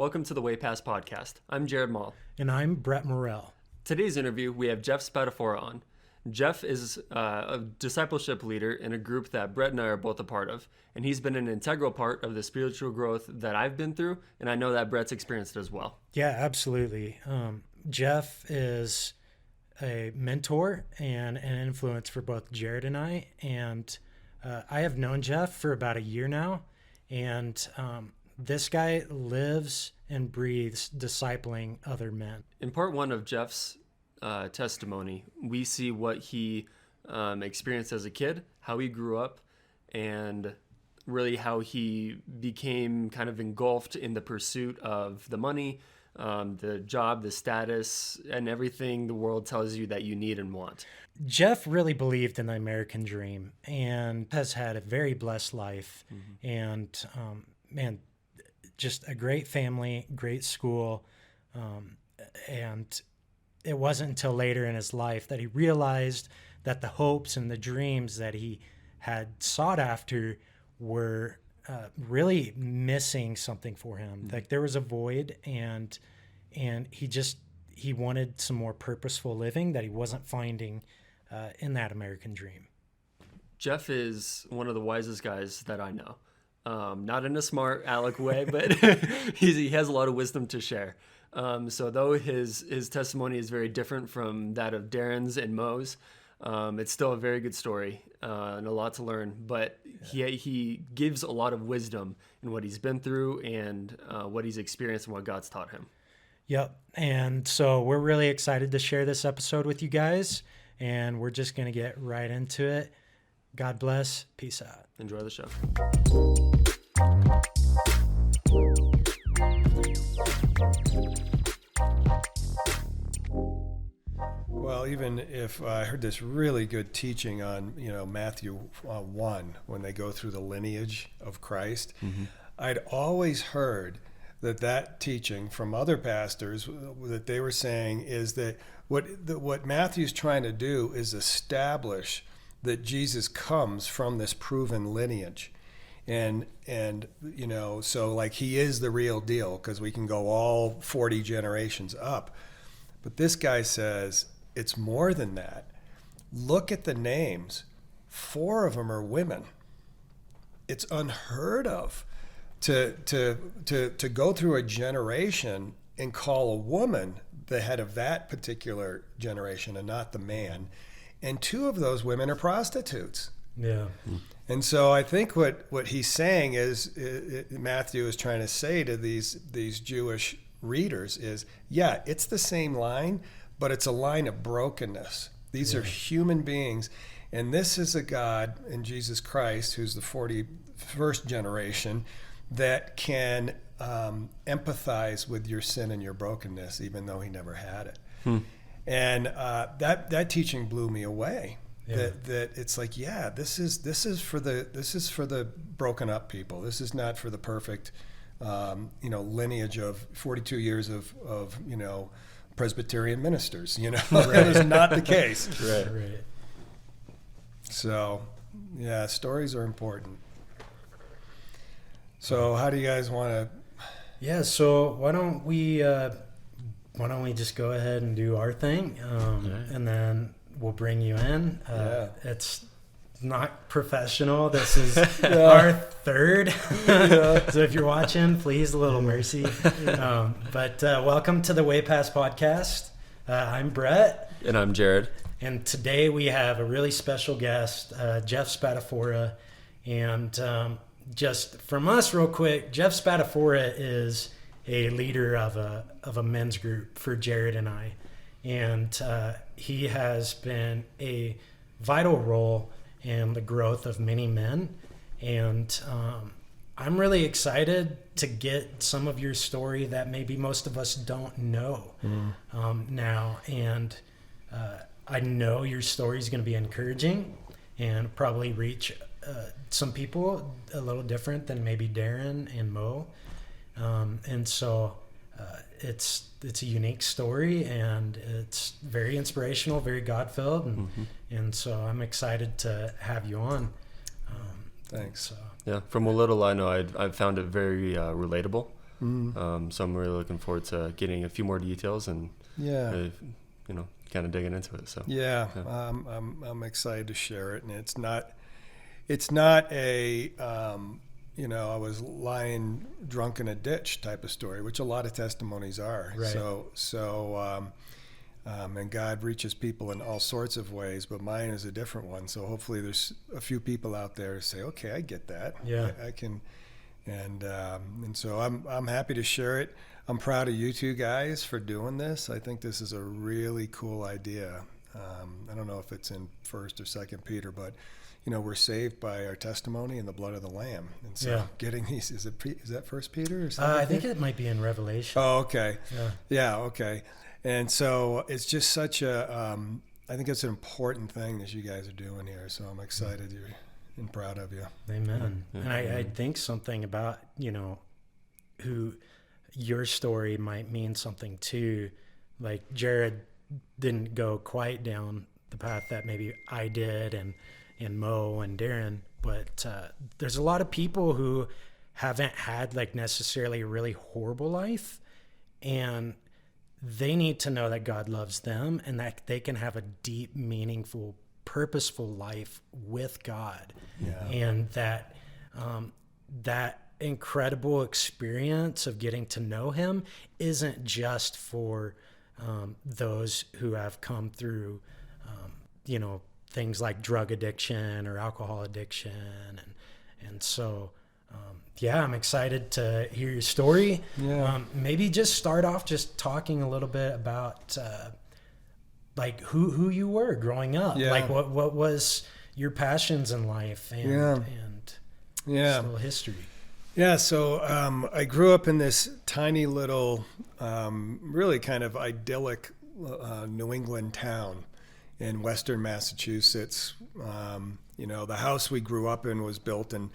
Welcome to the Way Past podcast. I'm Jared Mall. And I'm Brett Morrell. Today's interview, we have Jeff Spadafora on. Jeff is a discipleship leader in a group that Brett and I are both a part of, and he's been an integral part of the spiritual growth that I've been through, and I know that Brett's experienced it as well. Yeah, absolutely. Jeff is a mentor and an influence for both Jared and I, and I have known Jeff for about a year now, and this guy lives and breathes discipling other men. In part one of Jeff's testimony, we see what he experienced as a kid, how he grew up, and really how he became kind of engulfed in the pursuit of the money, the job, the status, and everything the world tells you that you need and want. Jeff really believed in the American dream and has had a very blessed life. And just a great family, great school, and it wasn't until later in his life that he realized that the hopes and the dreams that he had sought after were really missing something for him. Like there was a void, and he wanted some more purposeful living that he wasn't finding in that American dream. Jeff is one of the wisest guys that I know. Not in a smart aleck way, but he has a lot of wisdom to share. So though his testimony is very different from that of Darren's and Mo's, it's still a very good story and a lot to learn. But he gives a lot of wisdom in what he's been through and what he's experienced and what God's taught him. Yep. And so we're really excited to share this episode with you guys, and we're just going to get right into it. God bless. Peace out. Enjoy the show. Well, even if I heard this really good teaching on, Matthew 1, when they go through the lineage of Christ, I'd always heard that teaching from other pastors that they were saying is that what Matthew's trying to do is establish that Jesus comes from this proven lineage. And so like he is the real deal because we can go all 40 generations up. But this guy says it's more than that. Look at the names. 4 of them are women. It's unheard of to go through a generation and call a woman the head of that particular generation and not the man. And 2 of those women are prostitutes. Yeah. And so I think what he's saying is, Matthew is trying to say to these Jewish readers is, yeah, it's the same line, but it's a line of brokenness. These are human beings. And this is a God in Jesus Christ, who's the 41st generation, that can empathize with your sin and your brokenness, even though he never had it. And that teaching blew me away. Yeah. That it's like, yeah, this is for the broken up people. This is not for the perfect, lineage of 42 years of Presbyterian ministers. That is not the case. Right. So, yeah, stories are important. So, how do you guys want to? Yeah. So why don't we just go ahead and do our thing, and then we'll bring you in. It's not professional. This is our third. So if you're watching, please, a little mercy. But welcome to the Way Past podcast. I'm Brett. And I'm Jared. And today we have a really special guest, Jeff Spadafora. And just from us real quick, Jeff Spadafora is a leader of a men's group for Jared and I. And he has been a vital role in the growth of many men. And I'm really excited to get some of your story that maybe most of us don't know now. And I know your story is going to be encouraging and probably reach some people a little different than maybe Darren and Mo. And so it's a unique story, and it's very inspirational, very God-filled, and so I'm excited to have you on. Thanks. Yeah, from a little I know, I've found it very relatable. So I'm really looking forward to getting a few more details and Yeah. kind of digging into it. So Yeah, I'm excited to share it, and it's not a I was lying drunk in a ditch type of story, which a lot of testimonies are. Right. And God reaches people in all sorts of ways, but mine is a different one. So hopefully there's a few people out there who say, okay, I get that. Yeah. I can, and so I'm happy to share it. I'm proud of you two guys for doing this. I think this is a really cool idea. I don't know if it's in 1st or 2nd Peter, but we're saved by our testimony and the blood of the Lamb. And so getting these, is that 1st Peter or something? I think it might be in Revelation. Oh, okay. Yeah. Okay. And so it's just such I think it's an important thing that you guys are doing here. So I'm excited and proud of you. Amen. And I think something about, who your story might mean something too. Like Jared didn't go quite down the path that maybe I did and Mo and Darren, but there's a lot of people who haven't had like necessarily a really horrible life, and they need to know that God loves them and that they can have a deep, meaningful, purposeful life with God. Yeah. And that that incredible experience of getting to know him isn't just for those who have come through things like drug addiction or alcohol addiction, and so I'm excited to hear your story. Maybe just start off just talking a little bit about like who you were growing up. Like what was your passions in life and a little history. So I grew up in this tiny little really kind of idyllic New England town in Western Massachusetts. The house we grew up in was built in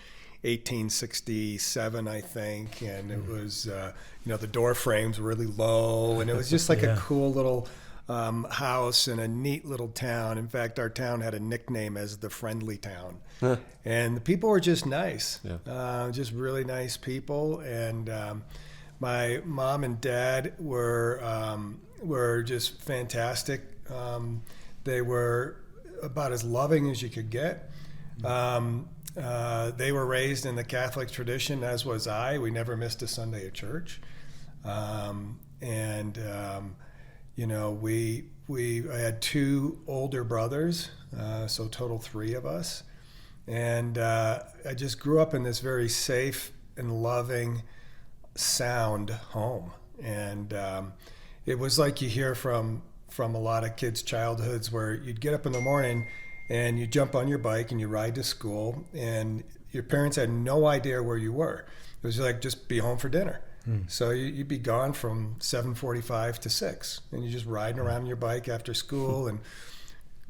1867, I think, and it was the door frames were really low, and it was just like a cool little house in a neat little town. In fact, our town had a nickname as the Friendly Town. And the people were just nice, just really nice people. And my mom and dad were just fantastic. They were about as loving as you could get. They were raised in the Catholic tradition, as was I. We never missed a Sunday at church. I had 2 older brothers, so total 3 of us. And I just grew up in this very safe and loving, sound home. And it was like you hear from a lot of kids' childhoods, where you'd get up in the morning and you jump on your bike and you ride to school, and your parents had no idea where you were. It was like, just be home for dinner. So you'd be gone from 7:45 to 6, and you're just riding around your bike after school and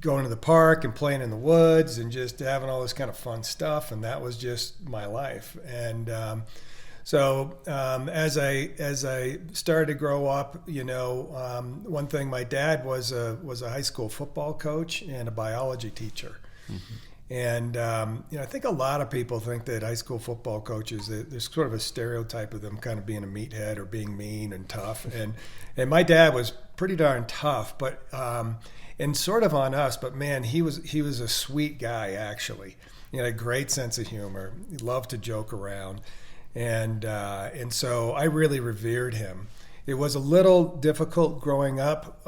going to the park and playing in the woods and just having all this kind of fun stuff. And that was just my life. And as I started to grow up, one thing, my dad was a high school football coach and a biology teacher. And I think a lot of people think that high school football coaches, there's sort of a stereotype of them kind of being a meathead or being mean and tough. And my dad was pretty darn tough, but and sort of on us. But man, he was a sweet guy, actually. He had a great sense of humor. He loved to joke around. And so I really revered him. It was a little difficult growing up,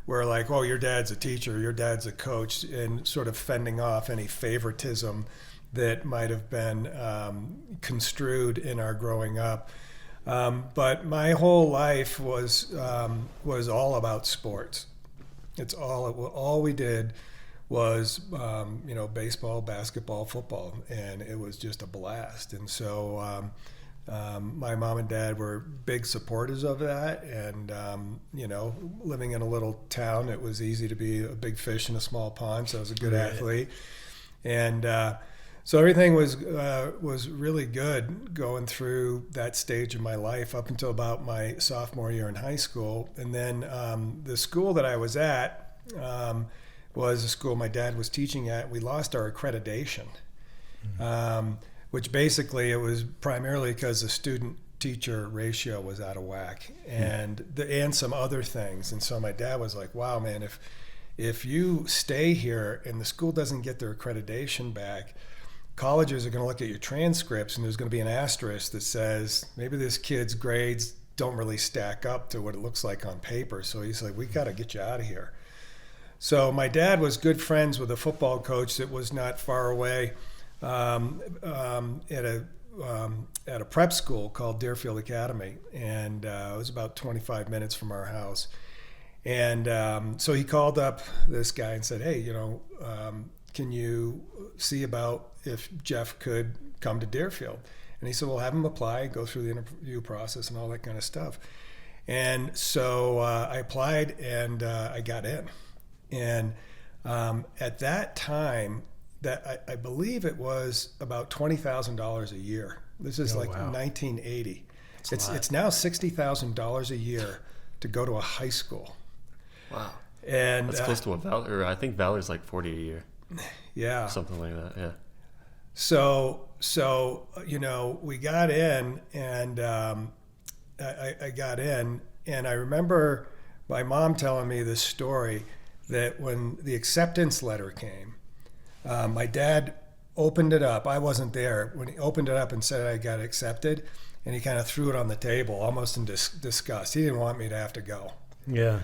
where like, oh, your dad's a teacher, your dad's a coach, and sort of fending off any favoritism that might have been construed in our growing up. But my whole life was all about sports. It's all we did was baseball, basketball, football, and it was just a blast. And so my mom and dad were big supporters of that, and living in a little town, it was easy to be a big fish in a small pond. So I was a good athlete, and so everything was really good going through that stage of my life up until about my sophomore year in high school. And then the school that I was at was a school my dad was teaching at. We lost our accreditation, which basically it was primarily because the student teacher ratio was out of whack, and some other things. And so my dad was like, wow, man, if you stay here and the school doesn't get their accreditation back, colleges are going to look at your transcripts and there's going to be an asterisk that says maybe this kid's grades don't really stack up to what it looks like on paper. So he's like, we got to get you out of here. So my dad was good friends with a football coach that was not far away at a prep school called Deerfield Academy, and it was about 25 minutes from our house. And so he called up this guy and said, hey, can you see about if Jeff could come to Deerfield? And he said, well, have him apply, go through the interview process and all that kind of stuff. And so I applied, and I got in. And at that time, that I believe it was about $20,000 a year. This is 1980. It's now $60,000 a year to go to a high school. Wow. And that's close to or I think Valor's like 40 a year. Yeah. Something like that. Yeah. So we got in, and I got in, and I remember my mom telling me this story that when the acceptance letter came, my dad opened it up. I wasn't there when he opened it up and said I got accepted, and he kind of threw it on the table almost in disgust. He didn't want me to have to go. Yeah.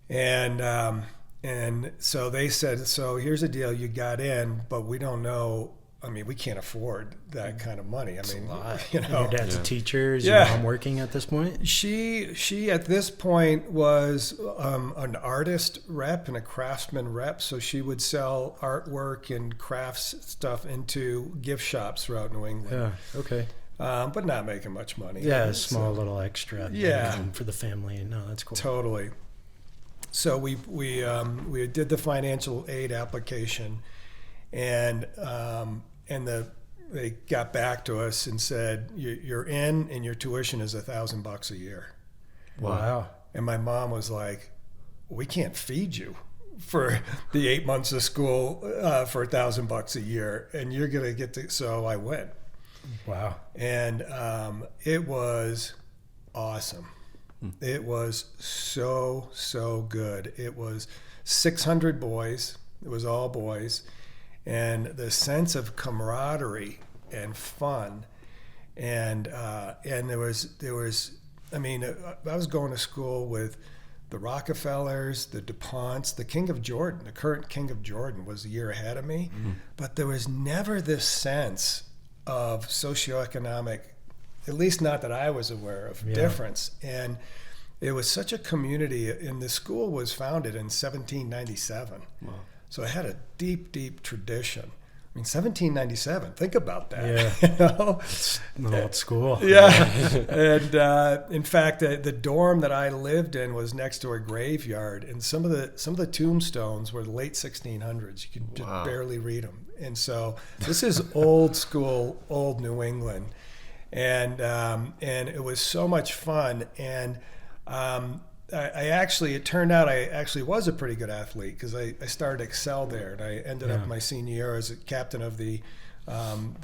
And so they said, so here's the deal, you got in, but we don't know. I mean, we can't afford that kind of money. I mean, your dad's a teacher. Is your mom working at this point? She at this point was an artist rep and a craftsman rep. So she would sell artwork and crafts stuff into gift shops throughout New England. Yeah. Okay. But not making much money. Yeah, a small little extra. Yeah. For the family. No, that's cool. Totally. So we did the financial aid application, and they got back to us and said, you're in, and your tuition is $1,000 a year. Wow. And my mom was like, we can't feed you for the 8 months of school for $1,000 a year, and you're gonna get to. So I went. Wow. And it was awesome. It was so good. It was 600 boys. It was all boys. And the sense of camaraderie and fun. And there was, I mean, I was going to school with the Rockefellers, the DuPonts, the King of Jordan. The current King of Jordan was a year ahead of me. Mm-hmm. But there was never this sense of socioeconomic, at least not that I was aware of, difference. And it was such a community, and the school was founded in 1797. Wow. So it had a deep tradition. I mean, 1797, think about that. Yeah. It's an old school. Yeah. And in fact, the dorm that I lived in was next to a graveyard, and some of the tombstones were the late 1600s. You could just barely read them. And so this is old school, old New England. And it was so much fun. And it turned out I actually was a pretty good athlete, because I started to excel there, and I ended up my senior year as a captain of the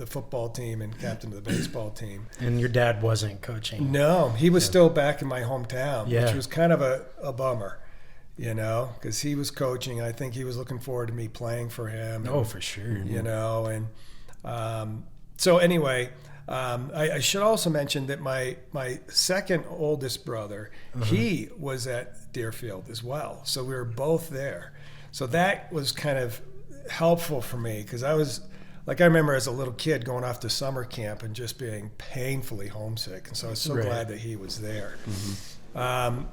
football team and captain of the baseball team. And your dad wasn't coaching? No, he was still back in my hometown, which was kind of a bummer, because he was coaching. I think he was looking forward to me playing for him. Oh, for sure. And so anyway. I should also mention that my second oldest brother, he was at Deerfield as well. So we were both there. So that was kind of helpful for me, because I remember as a little kid going off to summer camp and just being painfully homesick. And so I was so glad that he was there. Mm-hmm.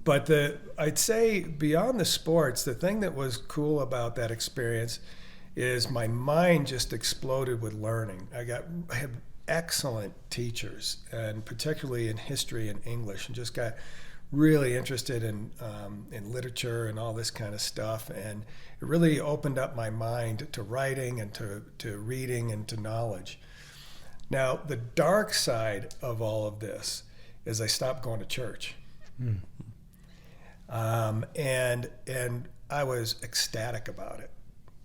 But I'd say beyond the sports, the thing that was cool about that experience is my mind just exploded with learning. I had excellent teachers, and particularly in history and English, and just got really interested in literature and all this kind of stuff. And it really opened up my mind to writing and to reading and to knowledge. Now, the dark side of all of this is I stopped going to church. And I was ecstatic about it.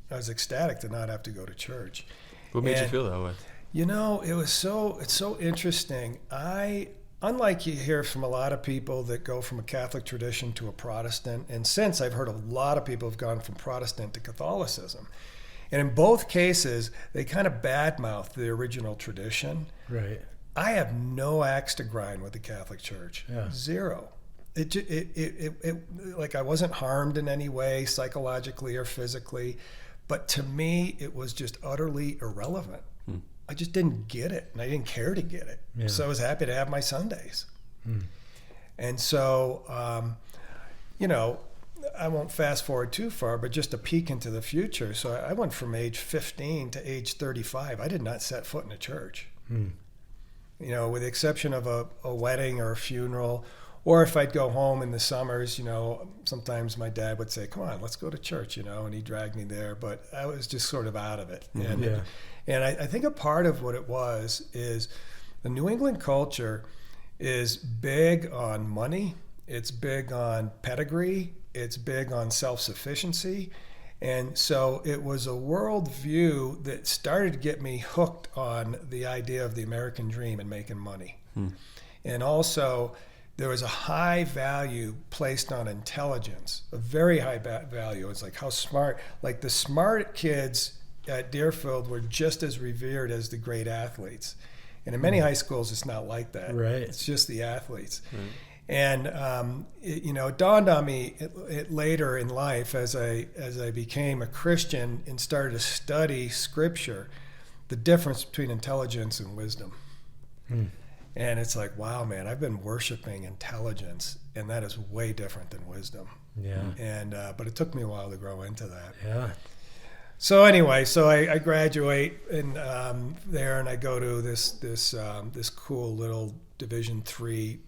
I was ecstatic to not have to go to church. What made you feel that way? it's so interesting. Unlike you hear from a lot of people that go from a Catholic tradition to a Protestant, and since I've heard a lot of people have gone from Protestant to Catholicism. And in both cases, they kind of badmouth the original tradition. Right. I have no axe to grind with the Catholic Church. Yeah. Zero. Like I wasn't harmed in any way, psychologically or physically, but to me, it was just utterly irrelevant. I just didn't get it, and I didn't care to get it. Yeah. So I was happy to have my Sundays. And so, I won't fast forward too far, but just a peek into the future. So I went from age 15 to age 35. I did not set foot in a church, with the exception of a wedding or a funeral. Or if I'd go home in the summers, sometimes my dad would say, come on, let's go to church, and he dragged me there. But I was just sort of out of it. And I think a part of what it was is the New England culture is big on money. It's big on pedigree. It's big on self-sufficiency. And so it was a worldview that started to get me hooked on the idea of the American dream and making money. And also, there was a high value placed on intelligence, a very high value. It's like how smart, like the smart kids at Deerfield were just as revered as the great athletes. And in many high schools, it's not like that. Right. It's just the athletes. And it dawned on me later in life as I became a Christian and started to study Scripture, the difference between intelligence and wisdom. And it's like, wow, man, I've been worshiping intelligence, and that is way different than wisdom. Yeah. And but it took me a while to grow into that. Yeah. So anyway, I graduate and there, and I go to this cool little Division III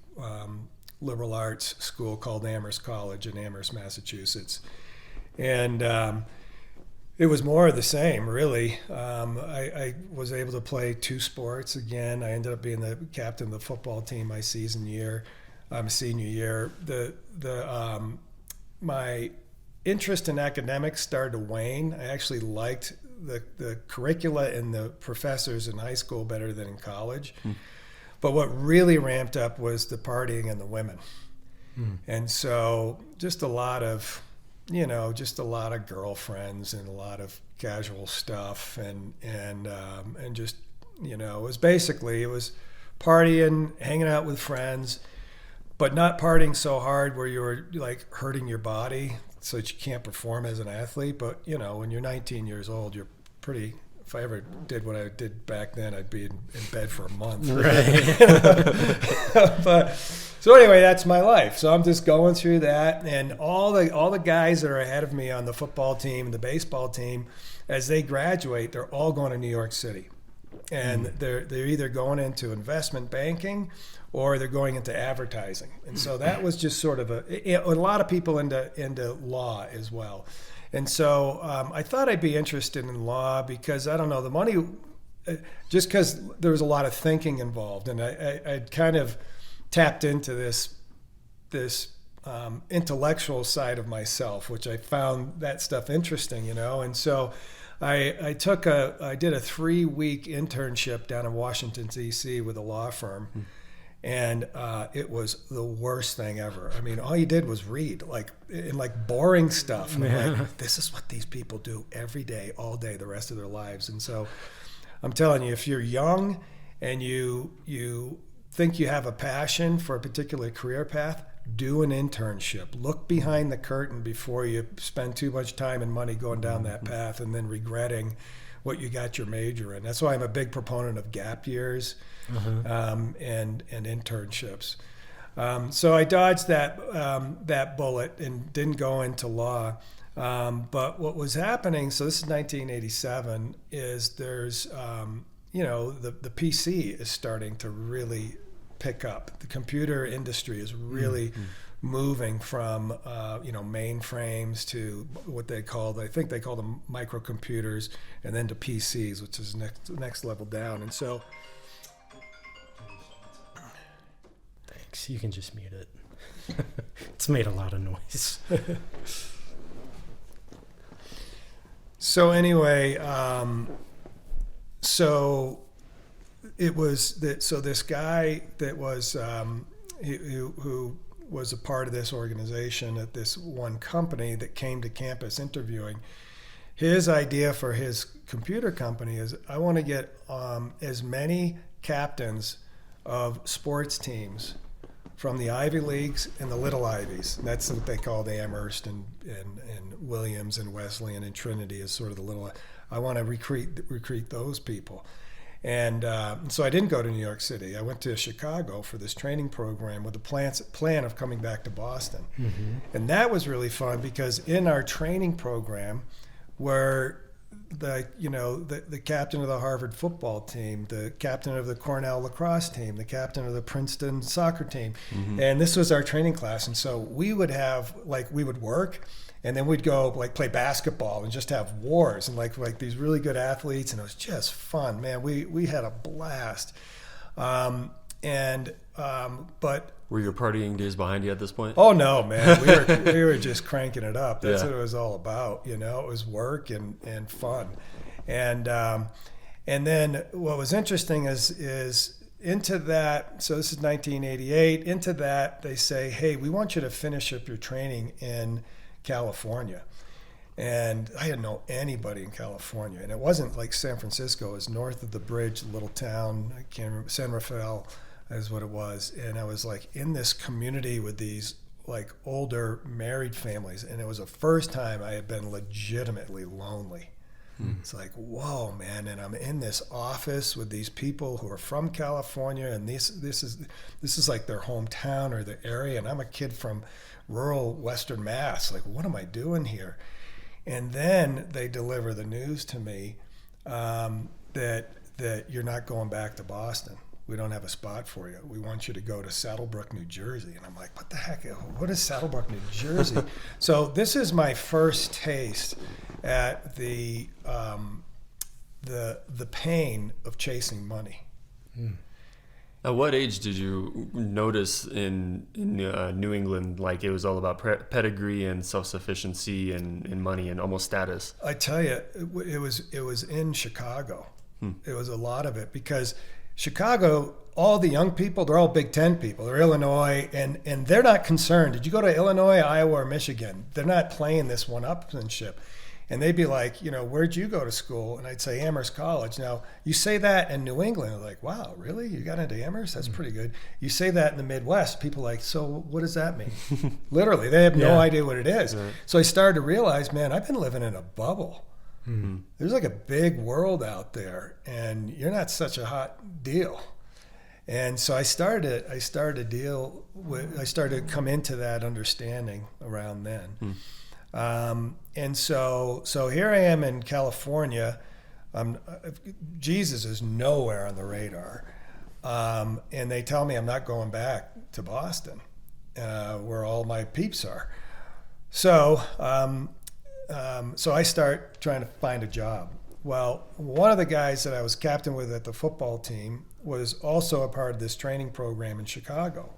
liberal arts school called Amherst College in Amherst, Massachusetts, and it was more of the same, really. I was able to play 2 sports again. I ended up being the captain of the football team my senior year. My interest in academics started to wane. I actually liked the curricula and the professors in high school better than in college. But what really ramped up was the partying and the women. And so just a lot of girlfriends and a lot of casual stuff and just, it was partying, hanging out with friends, but not partying so hard where you were like hurting your body so that you can't perform as an athlete. But, when you're 19 years old, you're pretty, if I ever did what I did back then, I'd be in bed for a month. Right. But so anyway, that's my life. So I'm just going through that, and all the guys that are ahead of me on the football team and the baseball team, as they graduate, they're all going to New York City, and they're either going into investment banking or they're going into advertising. And so that was just sort of a lot of people into law as well. And so I thought I'd be interested in law because, I don't know, the money, just because there was a lot of thinking involved. And I'd kind of tapped into this intellectual side of myself, which I found that stuff interesting, And so I did a 3-week internship down in Washington, D.C. with a law firm. And it was the worst thing ever. I mean, all you did was read, like boring stuff. And I'm like, this is what these people do every day, all day, the rest of their lives. And so I'm telling you, if you're young and you think you have a passion for a particular career path, do an internship. Look behind the curtain before you spend too much time and money going down that path and then regretting what you got your major in. That's why I'm a big proponent of gap years and internships. So I dodged that bullet and didn't go into law. But what was happening, so this is 1987, is there's, the PC is starting to really pick up. The computer industry is really moving from, mainframes to what they called, I think they call them microcomputers, and then to PCs, which is next level down. And so... Thanks. You can just mute it. It's made a lot of noise. So anyway, so it was that. So this guy that was who was a part of this organization at this one company that came to campus interviewing. His idea for his computer company is, I want to get as many captains of sports teams from the Ivy Leagues and the Little Ivies. And that's what they called Amherst and Williams and Wesleyan and Trinity is sort of the little. I want to recruit those people. And so I didn't go to New York City. I went to Chicago for this training program with the plan of coming back to Boston. Mm-hmm. And that was really fun because in our training program were the captain of the Harvard football team, the captain of the Cornell lacrosse team, the captain of the Princeton soccer team. Mm-hmm. And this was our training class. And so we would have, we would work, and then we'd go play basketball and just have wars and like these really good athletes. And it was just fun, man. We had a blast. But were your partying days behind you at this point? Oh no, man. We were just cranking it up. That's what it was all about. It was work and fun. And then what was interesting is into that, so this is 1988, into that they say, hey, we want you to finish up your training in California. And I didn't know anybody in California. And it wasn't like San Francisco. It was north of the bridge, a little town, I can't remember, San Rafael is what it was. And I was in this community with these older married families. And it was the first time I had been legitimately lonely. It's whoa, man. And I'm in this office with these people who are from California, and this is like their hometown or the area. And I'm a kid from rural Western Mass. What am I doing here? And then they deliver the news to me that you're not going back to Boston. We don't have a spot for you. We want you to go to Saddlebrook, New Jersey. And I'm like, what the heck? What is Saddlebrook, New Jersey? So this is my first taste at the pain of chasing money. At what age did you notice in New England, it was all about pedigree and self-sufficiency and money and almost status? I tell you, it was in Chicago. It was a lot of it because Chicago, all the young people, they're all Big Ten people. They're Illinois, and they're not concerned. Did you go to Illinois, Iowa, or Michigan? They're not playing this one-upmanship. And they'd be like, where'd you go to school? And I'd say Amherst College. Now, you say that in New England, they're like, wow, really? You got into Amherst? That's pretty good. You say that in the Midwest, people are like, so what does that mean? Literally, they have no idea what it is. Right. So I started to realize, man, I've been living in a bubble. Mm-hmm. There's a big world out there, and you're not such a hot deal. And so I started to come into that understanding around then. And so here I am in California. Jesus is nowhere on the radar. And they tell me I'm not going back to Boston, where all my peeps are. So I start trying to find a job. Well, one of the guys that I was captain with at the football team was also a part of this training program in Chicago.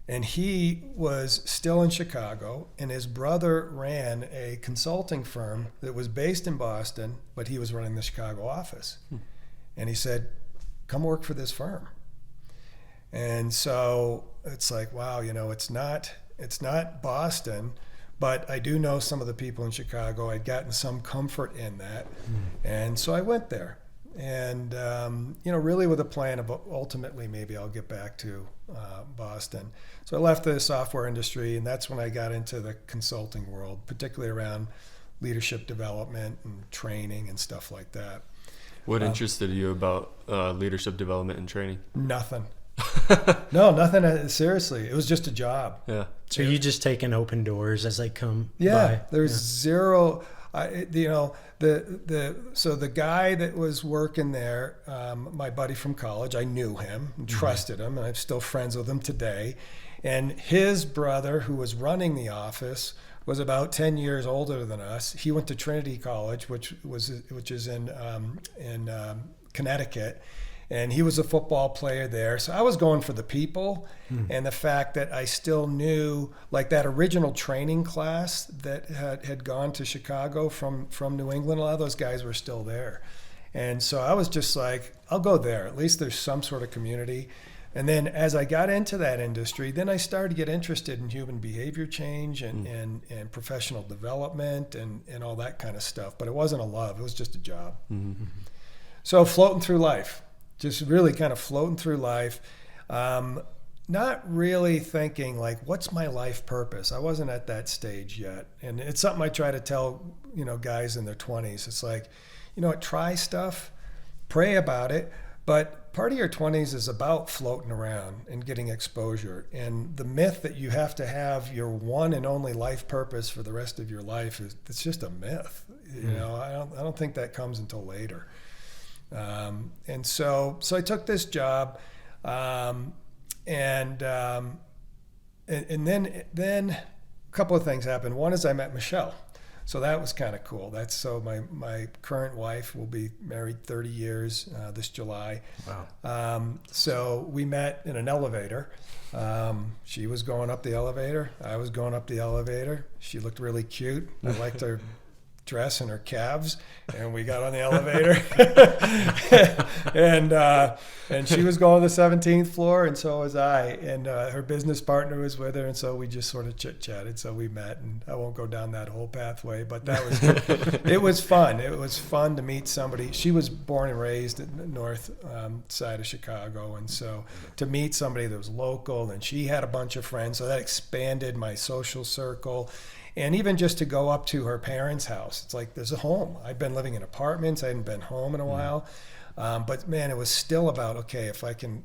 And he was still in Chicago, and his brother ran a consulting firm that was based in Boston, but he was running the Chicago office. And he said, come work for this firm. And so it's wow, it's not Boston, but I do know some of the people in Chicago. I'd gotten some comfort in that. And so I went there. And, really with a plan of ultimately maybe I'll get back to Boston. So I left the software industry, and that's when I got into the consulting world, particularly around leadership development and training and stuff like that. What interested you about leadership development and training? Nothing. No, nothing. Seriously, it was just a job. Yeah. So you just taking open doors as they come by? There's zero. So the guy that was working there, my buddy from college, I knew him and trusted him, and I'm still friends with him today. And his brother, who was running the office, was about 10 years older than us. He went to Trinity College, which is in Connecticut. And he was a football player there. So I was going for the people and the fact that I still knew, that original training class that had gone to Chicago from New England, a lot of those guys were still there. And so I was just like, I'll go there. At least there's some sort of community. And then as I got into that industry, then I started to get interested in human behavior change and professional development and all that kind of stuff. But it wasn't a love. It was just a job. Mm-hmm. So floating through life, just really kind of floating through life. Not really thinking like, what's my life purpose? I wasn't at that stage yet. And it's something I try to tell, guys in their 20s. It's like, try stuff, pray about it. But part of your 20s is about floating around and getting exposure. And the myth that you have to have your one and only life purpose for the rest of your life it's just a myth. I don't think that comes until later. And so I took this job, and then a couple of things happened. One is I met Michelle. So that was kind of cool. My current wife will be married 30 years this July. Wow. So we met in an elevator. She was going up the elevator. I was going up the elevator. She looked really cute. I liked her dress and her calves, and we got on the elevator. and she was going to the 17th floor, and so was I. And her business partner was with her, and so we just sort of chit-chatted. So we met, and I won't go down that whole pathway, but that was it was fun. It was fun to meet somebody. She was born and raised in the north side of Chicago, and so to meet somebody that was local, and she had a bunch of friends, so that expanded my social circle. And even just to go up to her parents' house, it's like there's a home. I'd been living in apartments. I hadn't been home in a while. But, man, it was still about, okay, if I can,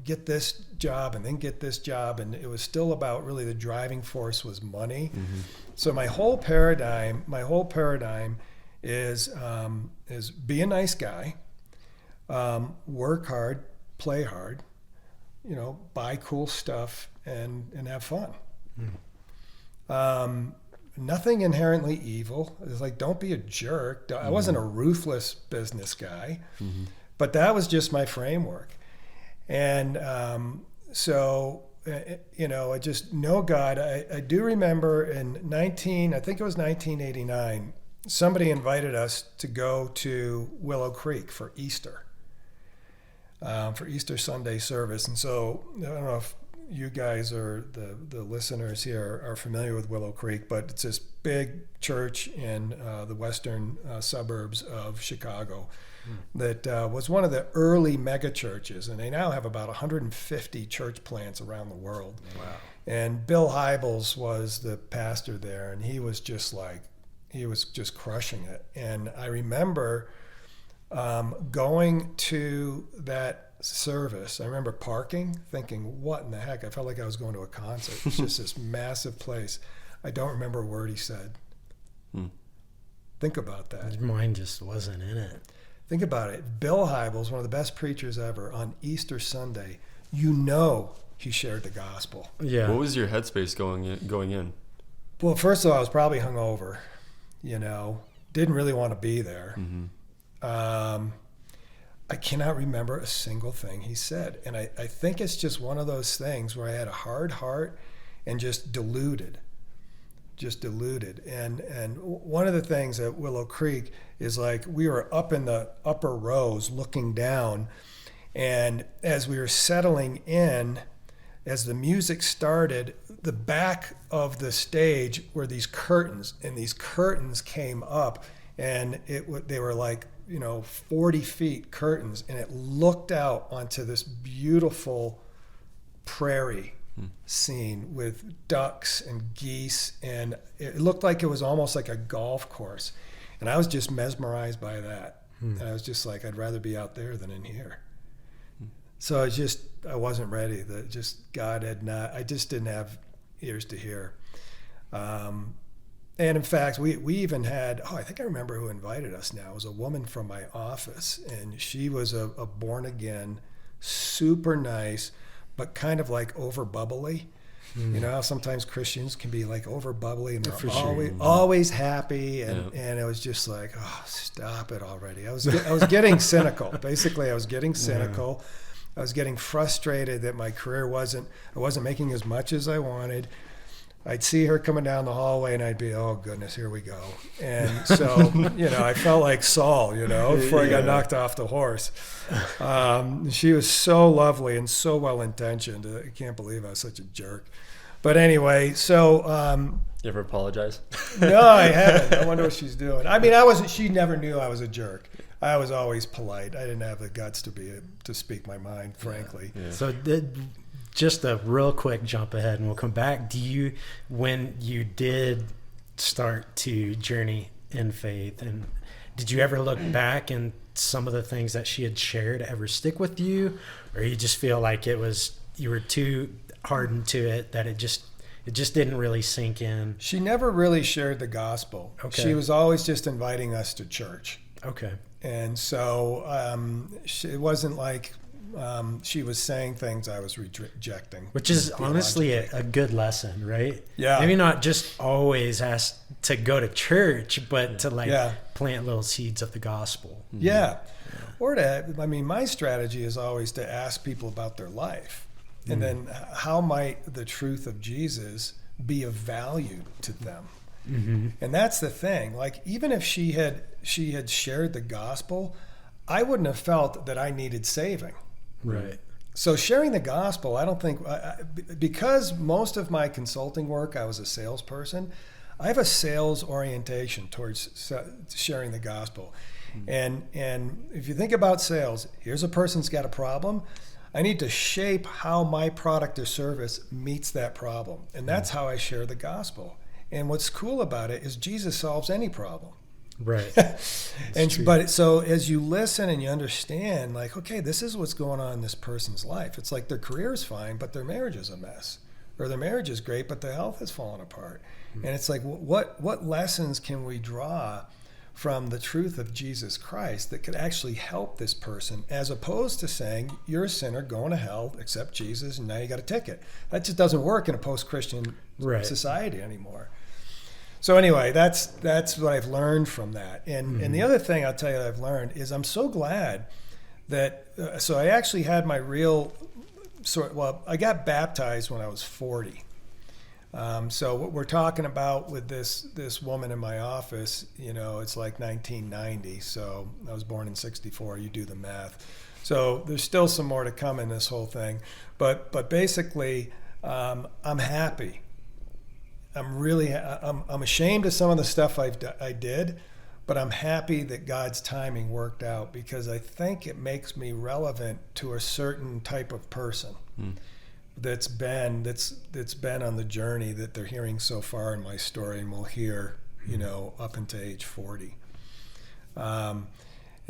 get this job and then get this job. And it was still about really the driving force was money. Mm-hmm. So my whole paradigm is be a nice guy, work hard, play hard, buy cool stuff and have fun. Mm-hmm. Nothing inherently evil. It's like, don't be a jerk. I wasn't a ruthless business guy, but that was just my framework. And I just know God. I do remember in 1989, somebody invited us to go to Willow Creek for Easter Sunday service. And so I don't know if you guys or the listeners here are familiar with Willow Creek, but it's this big church in the western suburbs of Chicago that was one of the early mega churches, and they now have about 150 church plants around the world. Wow. And Bill Hybels was the pastor there, and he was just crushing it. And I remember going to that service. I remember parking, thinking, what in the heck? I felt like I was going to a concert. It's just this massive place. I don't remember a word he said. Think about that. Mine just wasn't in it. Think about it. Bill Hybels, one of the best preachers ever, on Easter Sunday, he shared the gospel. Yeah. What was your headspace going in? Well, first of all, I was probably hungover. Didn't really want to be there. Mm-hmm. I cannot remember a single thing he said. And I think it's just one of those things where I had a hard heart and just deluded. And one of the things at Willow Creek is like we were up in the upper rows looking down. And as we were settling in, as the music started, the back of the stage were these curtains, and these curtains came up, and they were like, 40 feet curtains, and it looked out onto this beautiful prairie scene with ducks and geese, and it looked like it was almost like a golf course. And I was just mesmerized by that. And I was just like, I'd rather be out there than in here. So I wasn't ready. I just didn't have ears to hear. And in fact, we even had, I think I remember who invited us now. It was a woman from my office, and she was a born again, super nice, but kind of like over bubbly. You know how sometimes Christians can be like over bubbly and they're always happy, and it was just like, stop it already. I was getting cynical. Basically, I was getting cynical. I was getting frustrated that my career I wasn't making as much as I wanted. I'd see her coming down the hallway and I'd be, oh goodness, here we go. And so, I felt like Saul, before I got knocked off the horse. She was so lovely and so well-intentioned. I can't believe I was such a jerk. But anyway, so... You ever apologize? No, I haven't. I wonder what she's doing. I mean, she never knew I was a jerk. I was always polite. I didn't have the guts to speak my mind, frankly. Yeah. So just a real quick jump ahead and we'll come back. When you did start to journey in faith, and did you ever look back and some of the things that she had shared ever stick with you, or you just feel like you were too hardened to it, that it just didn't really sink in? She never really shared the gospel. Okay. She was always just inviting us to church. Okay. And so it wasn't like she was saying things I was rejecting. Which is honestly a good lesson, right? Yeah. Maybe not just always ask to go to church, but to plant little seeds of the gospel. Yeah. Or my strategy is always to ask people about their life. And then how might the truth of Jesus be of value to them? Mm-hmm. And that's the thing. Like, even if she had shared the gospel, I wouldn't have felt that I needed saving. Right. So sharing the gospel, I don't think, because most of my consulting work, I was a salesperson, I have a sales orientation towards sharing the gospel. Mm-hmm. And if you think about sales, here's a person's got a problem. I need to shape how my product or service meets that problem. And that's how I share the gospel. And what's cool about it is Jesus solves any problem. Right. But so as you listen and you understand, like, okay, this is what's going on in this person's life. It's like their career is fine, but their marriage is a mess. Or their marriage is great, but their health is falling apart. Mm-hmm. And it's like, what lessons can we draw from the truth of Jesus Christ that could actually help this person, as opposed to saying, you're a sinner going to hell, accept Jesus, and now you got a ticket. That just doesn't work in a post-Christian society anymore. So anyway, that's what I've learned from that. And the other thing I'll tell you that I've learned is I'm so glad that, so I actually had my I got baptized when I was 40. So what we're talking about with this woman in my office, it's like 1990. So I was born in 64. You do the math. So there's still some more to come in this whole thing. But basically, I'm happy. I'm ashamed of some of the stuff I did, but I'm happy that God's timing worked out, because I think it makes me relevant to a certain type of person. That's been on the journey that they're hearing so far in my story, and will hear, up into age 40. And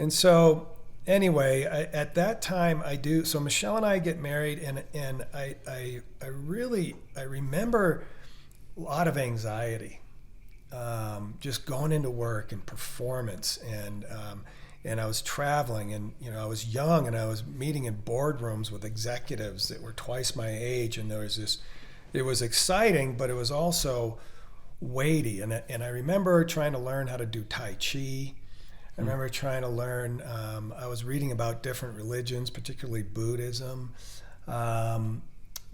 so anyway, at that time so Michelle and I get married, and I remember a lot of anxiety, just going into work and performance, and I was traveling, and I was young, and I was meeting in boardrooms with executives that were twice my age, and it was exciting, but it was also weighty. And I remember trying to learn how to do Tai Chi. I remember trying to learn. I was reading about different religions, particularly Buddhism.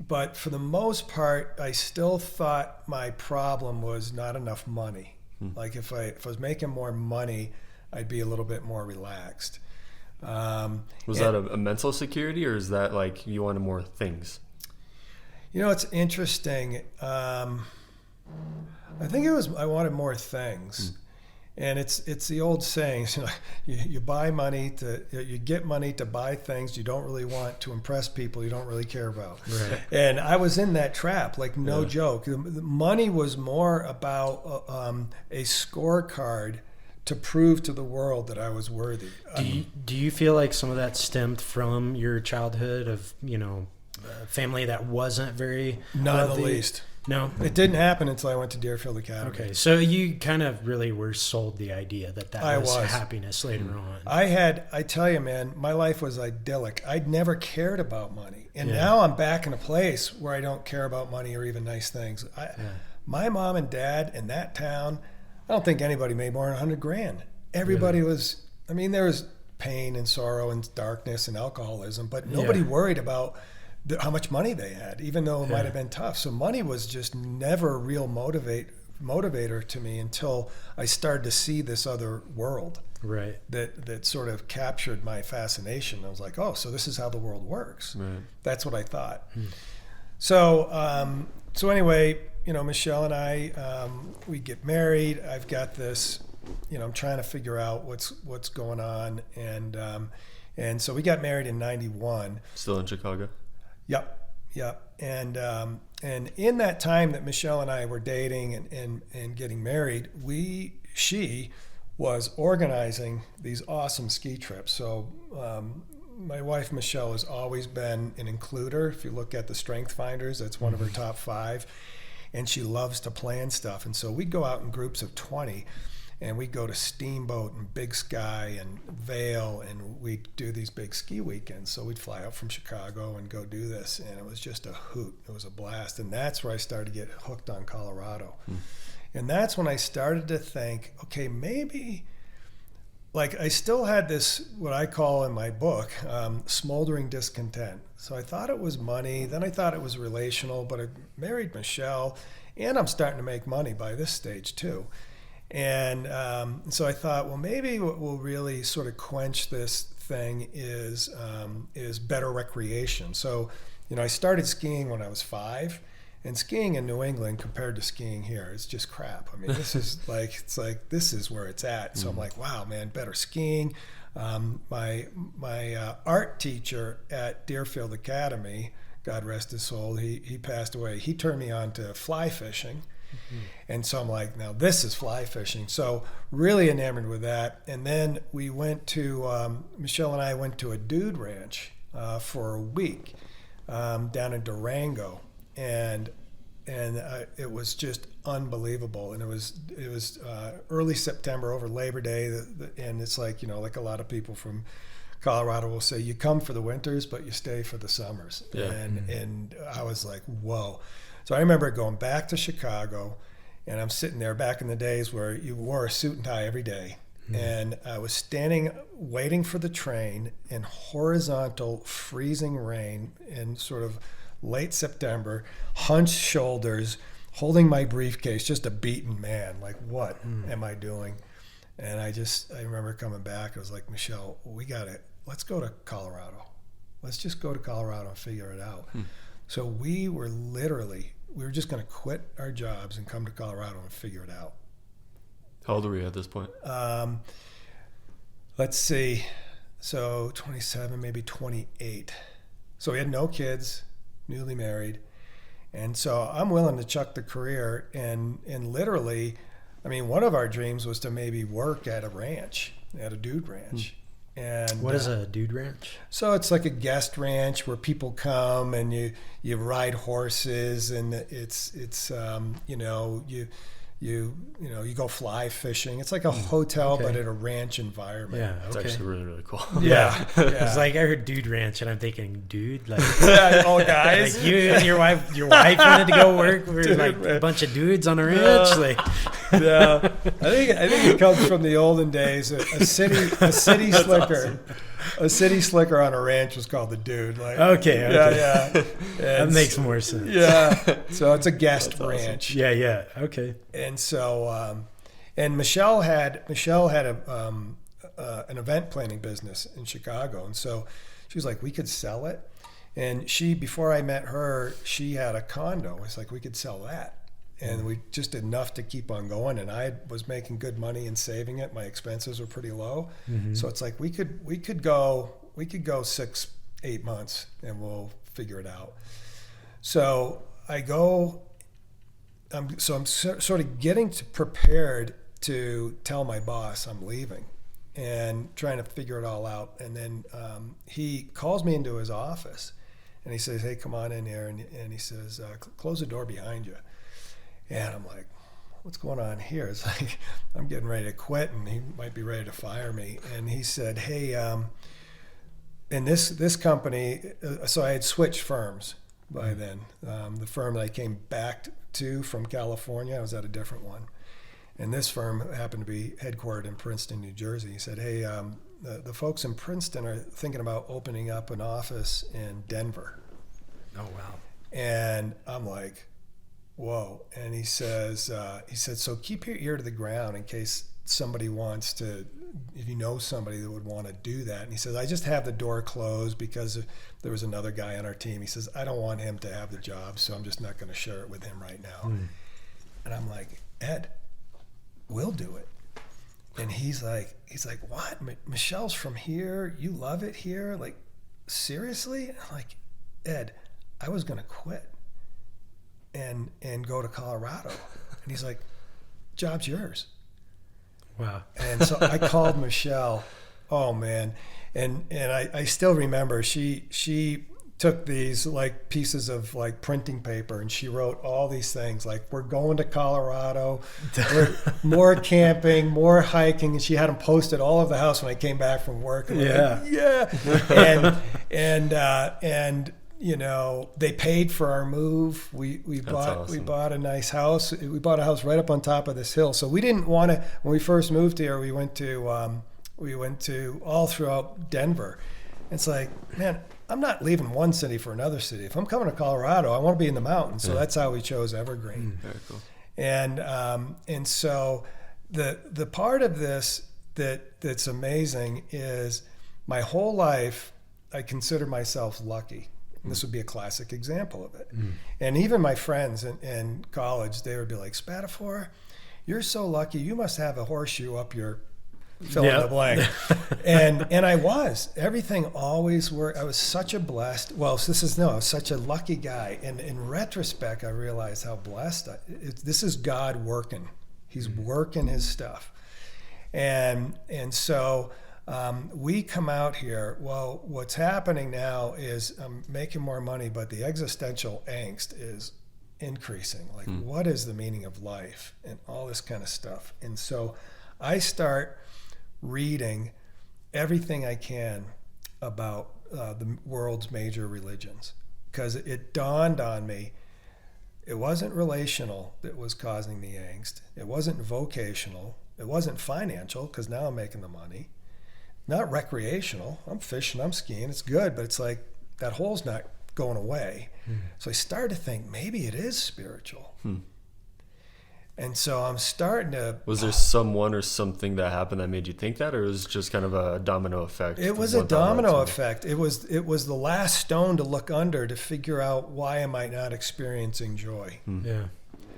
But for the most part, I still thought my problem was not enough money. Like if I was making more money, I'd be a little bit more relaxed. Was that a mental security, or is that like you wanted more things? It's interesting. I think I wanted more things. And it's the old saying, you buy money you get money to buy things you don't really want, to impress people you don't really care about. Right. And I was in that trap, like no joke. The money was more about a scorecard to prove to the world that I was worthy. Do you feel like some of that stemmed from your childhood of, a family that wasn't very Not in the least. No? It didn't happen until I went to Deerfield Academy. Okay, so you kind of really were sold the idea that was happiness later on. I tell you, man, my life was idyllic. I'd never cared about money. And now I'm back in a place where I don't care about money or even nice things. My mom and dad in that town, I don't think anybody made more than $100,000. Everybody was, there was pain and sorrow and darkness and alcoholism, but nobody worried about how much money they had, even though it might have been tough. So money was just never a real motivator to me until I started to see this other world. Right. That sort of captured my fascination. I was like, oh, so this is how the world works. Right. That's what I thought. So anyway, Michelle and I, we get married. I've got this, I'm trying to figure out what's going on, and so we got married in '91. Still in Chicago. Yep. And in that time that Michelle and I were dating and getting married, she was organizing these awesome ski trips. So my wife Michelle has always been an includer. If you look at the Strength Finders, that's one of her top 5, and she loves to plan stuff. And so we'd go out in groups of 20. And we'd go to Steamboat and Big Sky and Vail, and we'd do these big ski weekends. So we'd fly out from Chicago and go do this, and it was just a hoot. It was a blast. And that's where I started to get hooked on Colorado. And that's when I started to think, okay, maybe, I still had this, what I call in my book, smoldering discontent. So I thought it was money, then I thought it was relational, but I married Michelle, and I'm starting to make money by this stage too. And so I thought, well, maybe what will really sort of quench this thing is better recreation. So, I started skiing when I was 5, and skiing in New England compared to skiing here, it's just crap. I mean, this is this is where it's at. So I'm like, wow, man, better skiing. My art teacher at Deerfield Academy, God rest his soul, he passed away. He turned me on to fly fishing. And so I'm like, now this is fly fishing. So really enamored with that. And then we went to, Michelle and I went to a dude ranch for a week down in Durango. And it was just unbelievable. And it was early September over Labor Day. And it's like a lot of people from Colorado will say, you come for the winters, but you stay for the summers. Yeah. And I was like, whoa. So I remember going back to Chicago, and I'm sitting there back in the days where you wore a suit and tie every day. And I was standing waiting for the train in horizontal freezing rain in sort of late September, hunched shoulders, holding my briefcase, just a beaten man. Like, what am I doing? And I remember coming back. I was like, Michelle, let's go to Colorado. Let's just go to Colorado and figure it out. So we were just going to quit our jobs and come to Colorado and figure it out. How old were you at this point? Let's see. So 27, maybe 28. So we had no kids, newly married. And so I'm willing to chuck the career and literally, one of our dreams was to maybe work at a dude ranch. And what is a dude ranch? So it's like a guest ranch where people come and you ride horses, and it's you go fly fishing. It's like a hotel, but at a ranch environment. Yeah, It's actually really, really cool. Yeah. It's like I heard dude ranch, and I'm thinking, dude, like all guys. Like you and your wife wanted to go work with a bunch of dudes on a ranch. Yeah, I think it comes from the olden days. A city slicker. Awesome. A city slicker on a ranch was called the dude. Okay. Yeah. That makes more sense. Yeah. So it's a guest ranch. Awesome. Yeah. Okay. And so, and Michelle had an event planning business in Chicago, and so she was like, we could sell it. And before I met her, she had a condo. It's like, we could sell that. And we just did enough to keep on going, and I was making good money and saving it. My expenses were pretty low, so it's like we could go 6-8 months, and we'll figure it out. So I'm sort of getting prepared to tell my boss I'm leaving, and trying to figure it all out. And then he calls me into his office, and he says, "Hey, come on in here," and he says, "Close the door behind you." And I'm like, what's going on here? It's like, I'm getting ready to quit, and he might be ready to fire me. And he said, hey, in this company, so I had switched firms by then. The firm that I came back to from California, I was at a different one. And this firm happened to be headquartered in Princeton, New Jersey. He said, hey, the folks in Princeton are thinking about opening up an office in Denver. Oh, wow. And I'm like, whoa. And he said, so keep your ear to the ground in case somebody wants to, if you know somebody that would want to do that. And he says, I just have the door closed because there was another guy on our team. He says, I don't want him to have the job, so I'm just not going to share it with him right now. And I'm like, Ed, we'll do it. And he's like, what? Michelle's from here? You love it here? Like, seriously? And I'm like, Ed, I was going to quit and go to Colorado. And he's like, job's yours. Wow. And so I called Michelle. Oh man. And I still remember she took these like pieces of like printing paper and she wrote all these things like, we're going to Colorado, more camping, more hiking. And she had them posted all over the house when I came back from work. And and you know, they paid for our move. We bought a nice house. We bought a house right up on top of this hill. So we didn't want to. When we first moved here, we went to all throughout Denver. It's like, man, I'm not leaving one city for another city. If I'm coming to Colorado, I want to be in the mountains. So that's how we chose Evergreen. Very cool. And so the part of this that's amazing is my whole life I consider myself lucky. And this would be a classic example of it. And even my friends in college, they would be like, Spadafora, you're so lucky. You must have a horseshoe up your fill in the blank. and I was. Everything always worked. I was such a blessed, I was such a lucky guy. And in retrospect, I realized how blessed this is God working. He's working his stuff. And so we come out here, well, what's happening now is I'm making more money, but the existential angst is increasing. Like, what is the meaning of life and all this kind of stuff? And so I start reading everything I can about the world's major religions, because it dawned on me, it wasn't relational that was causing the angst. It wasn't vocational. It wasn't financial, because now I'm making the money. Not recreational. I'm fishing, I'm skiing, it's good, but it's like that hole's not going away. So I started to think maybe it is spiritual. And so I'm starting to... Was there someone or something that happened that made you think that, or was it just kind of a domino effect? It was a domino effect. It was the last stone to look under to figure out, why am I not experiencing joy? Yeah.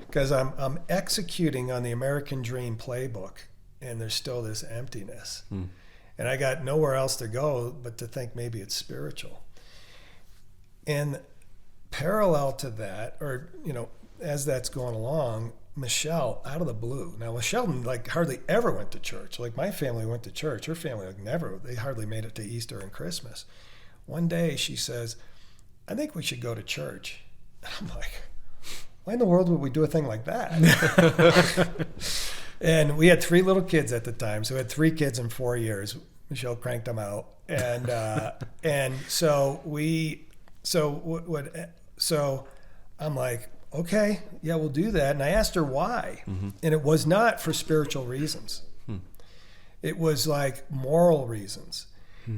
Because I'm executing on the American Dream playbook, and there's still this emptiness. And I got nowhere else to go but to think maybe it's spiritual. And parallel to that, or, you know, as that's going along, Michelle, out of the blue. Now, Michelle, like, hardly ever went to church. Like, my family went to church. Her family, like, never. They hardly made it to Easter and Christmas. One day, she says, I think we should go to church. I'm like, why in the world would we do a thing like that? And we had 3 little kids at the time. So we had 3 kids in 4 years. Michelle cranked them out. And so I'm like, okay, yeah, we'll do that. And I asked her why. And it was not for spiritual reasons. It was like moral reasons.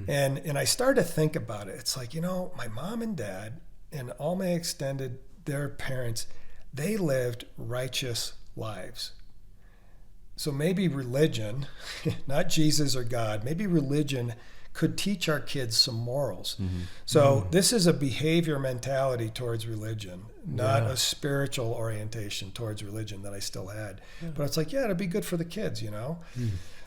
And I started to think about it. It's like, you know, my mom and dad and all my extended, their parents, they lived righteous lives. So maybe religion, not Jesus or God, maybe religion could teach our kids some morals. So this is a behavior mentality towards religion, not a spiritual orientation towards religion that I still had. But it's like, yeah, it'd be good for the kids, you know?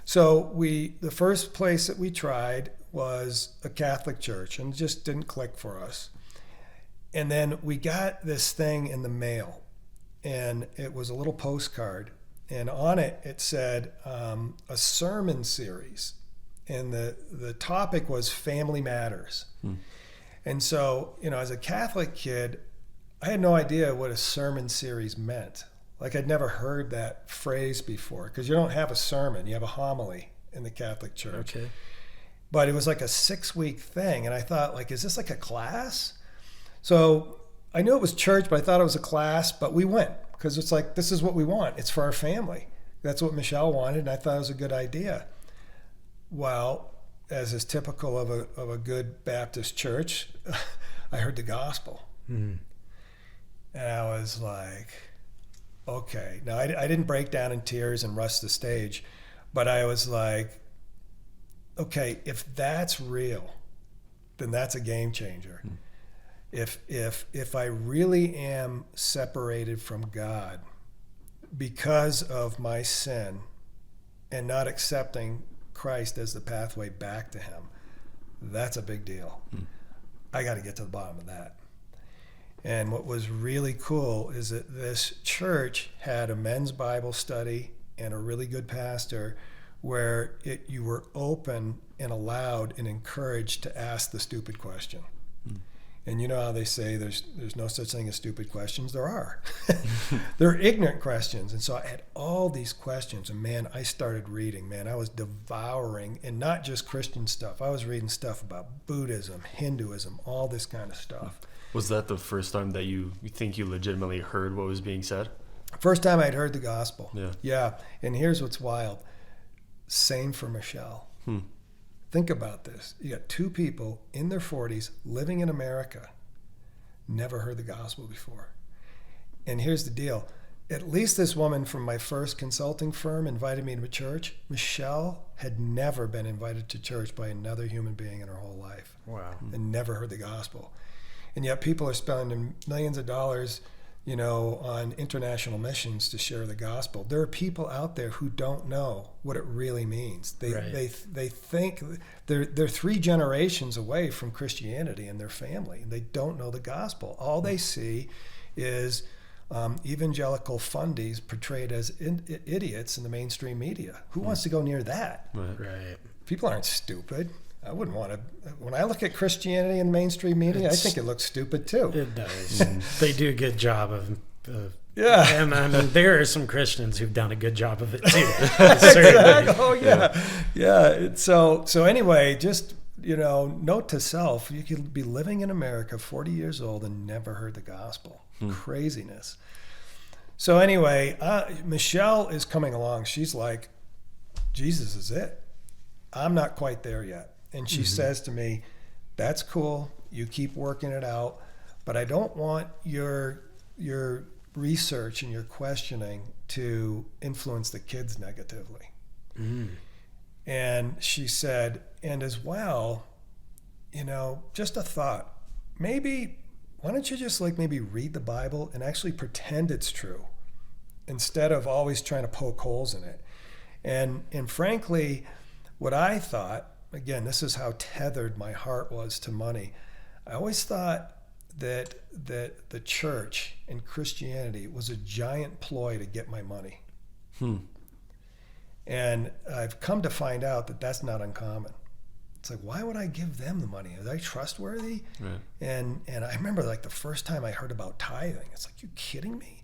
So the first place that we tried was a Catholic church, and it just didn't click for us. And then we got this thing in the mail, and it was a little postcard. And on it, it said a sermon series. And the topic was Family Matters. And so, you know, as a Catholic kid, I had no idea what a sermon series meant. Like, I'd never heard that phrase before, because you don't have a sermon, you have a homily in the Catholic Church. Okay. But it was like a 6-week thing. And I thought, like, is this like a class? So I knew it was church, but I thought it was a class, but we went. Because it's like, this is what we want. It's for our family. That's what Michelle wanted, and I thought it was a good idea. Well, as is typical of a good Baptist church, I heard the gospel. Mm. And I was like, okay. Now, I didn't break down in tears and rush the stage, but I was like, okay, if that's real, then that's a game changer. Mm. If I really am separated from God because of my sin and not accepting Christ as the pathway back to him, that's a big deal. Mm. I got to get to the bottom of that. And what was really cool is that this church had a men's Bible study and a really good pastor where you were open and allowed and encouraged to ask the stupid question. Mm. And you know how they say there's no such thing as stupid questions? There are. They're ignorant questions. And so I had all these questions. And man, I started reading. Man, I was devouring, and not just Christian stuff. I was reading stuff about Buddhism, Hinduism, all this kind of stuff. Was that the first time that you think you legitimately heard what was being said? First time I'd heard the gospel. Yeah. Yeah. And here's what's wild. Same for Michelle. Think about this. You got two people in their 40s living in America, never heard the gospel before. And here's the deal. At least this woman from my first consulting firm invited me to church. Michelle had never been invited to church by another human being in her whole life. Wow. And never heard the gospel. And yet people are spending millions of dollars, on international missions to share the gospel. There are people out there who don't know what it really means. They think they're 3 generations away from Christianity in their family, and they don't know the gospel. All they see is evangelical fundies portrayed as idiots in the mainstream media. Who wants to go near that? Right. People aren't stupid. I wouldn't want to. When I look at Christianity in mainstream media, I think it looks stupid too. It does. They do a good job of. Yeah. And I mean, there are some Christians who've done a good job of it too. Exactly. Oh yeah. Yeah. So anyway, just note to self: you could be living in America, 40 years old, and never heard the gospel. Craziness. So anyway, Michelle is coming along. She's like, Jesus is it. I'm not quite there yet. And she says to me, that's cool. You keep working it out, but I don't want your research and your questioning to influence the kids negatively. Mm. And she said, and as well, just a thought, maybe, why don't you just maybe read the Bible and actually pretend it's true instead of always trying to poke holes in it. And frankly, what I thought, again, this is how tethered my heart was to money. I always thought that the church and Christianity was a giant ploy to get my money. And I've come to find out that that's not uncommon. It's like, why would I give them the money? Are they trustworthy? Right. And I remember the first time I heard about tithing, it's like, you kidding me?